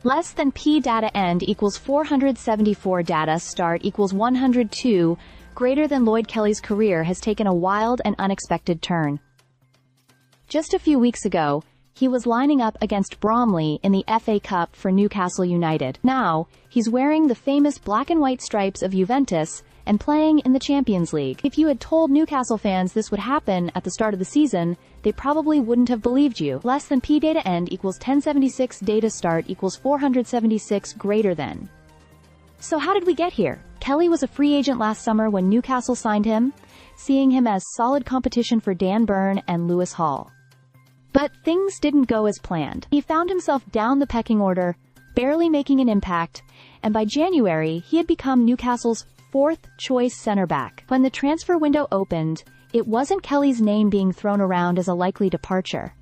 Less than P data end equals 474 data start equals 102, greater than Lloyd Kelly's career has taken a wild and unexpected turn. Just a few weeks ago, he was lining up against Bromley in the FA Cup for Newcastle United. Now, he's wearing the famous black and white stripes of Juventus and playing in the Champions League. If you had told Newcastle fans this would happen at the start of the season, they probably wouldn't have believed you. Less than P data end equals 1076 data start equals 476 greater than. So how did we get here? Kelly was a free agent last summer when Newcastle signed him, seeing him as solid competition for Dan Burn and Lewis Hall. But things didn't go as planned. He found himself down the pecking order, barely making an impact, and by January he had become Newcastle's fourth-choice center-back. When the transfer window opened, it wasn't Kelly's name being thrown around as a likely departure.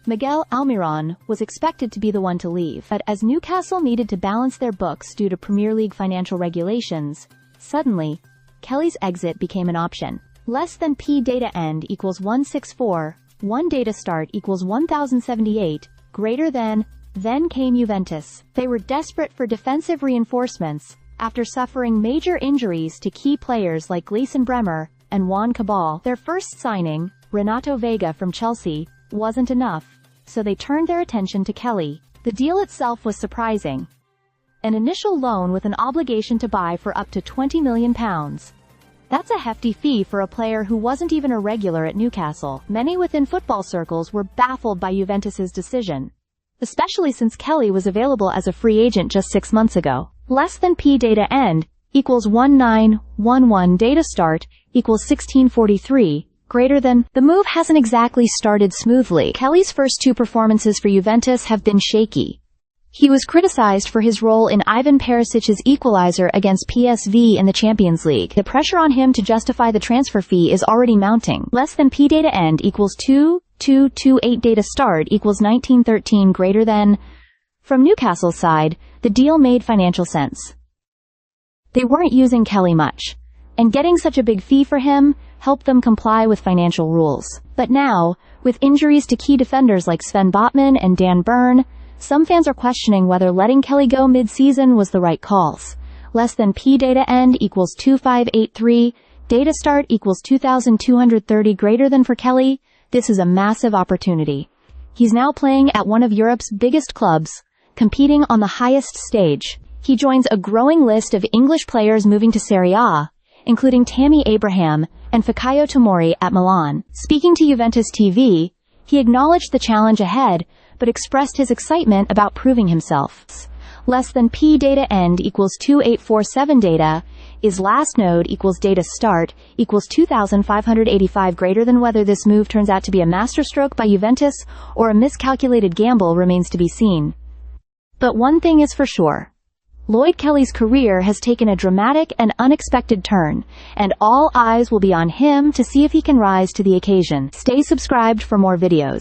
Miguel Almiron was expected to be the one to leave, but as Newcastle needed to balance their books due to Premier League financial regulations, suddenly, Kelly's exit became an option. Less than P data end equals 164, 1 data start equals 1078, greater than, then came Juventus. They were desperate for defensive reinforcements, after suffering major injuries to key players like Gleison Bremer and Juan Cabal. Their first signing, Renato Vega from Chelsea, wasn't enough, so they turned their attention to Kelly. The deal itself was surprising. An initial loan with an obligation to buy for up to £20 million. That's a hefty fee for a player who wasn't even a regular at Newcastle. Many within football circles were baffled by Juventus's decision, especially since Kelly was available as a free agent just 6 months ago. Less than P data end equals 1911 data start equals 1643, greater than. The move hasn't exactly started smoothly. Kelly's first 2 performances for Juventus have been shaky. He was criticized for his role in Ivan Perisic's equalizer against PSV in the Champions League. The pressure on him to justify the transfer fee is already mounting. Less than P data end equals 2228 data start equals 1913 greater than. From Newcastle's side, the deal made financial sense. They weren't using Kelly much, and getting such a big fee for him helped them comply with financial rules. But now, with injuries to key defenders like Sven Botman and Dan Burn, some fans are questioning whether letting Kelly go mid-season was the right calls. Less than P data end equals 2583, data start equals 2230 greater than for Kelly. This is a massive opportunity. He's now playing at one of Europe's biggest clubs, competing on the highest stage. He joins a growing list of English players moving to Serie A, including Tammy Abraham and Fikayo Tomori at Milan. Speaking to Juventus TV, he acknowledged the challenge ahead, but expressed his excitement about proving himself. Less than P data end equals 2847 data is last node equals data start equals 2585 greater than. Whether this move turns out to be a masterstroke by Juventus or a miscalculated gamble remains to be seen. But one thing is for sure. Lloyd Kelly's career has taken a dramatic and unexpected turn, and all eyes will be on him to see if he can rise to the occasion. Stay subscribed for more videos.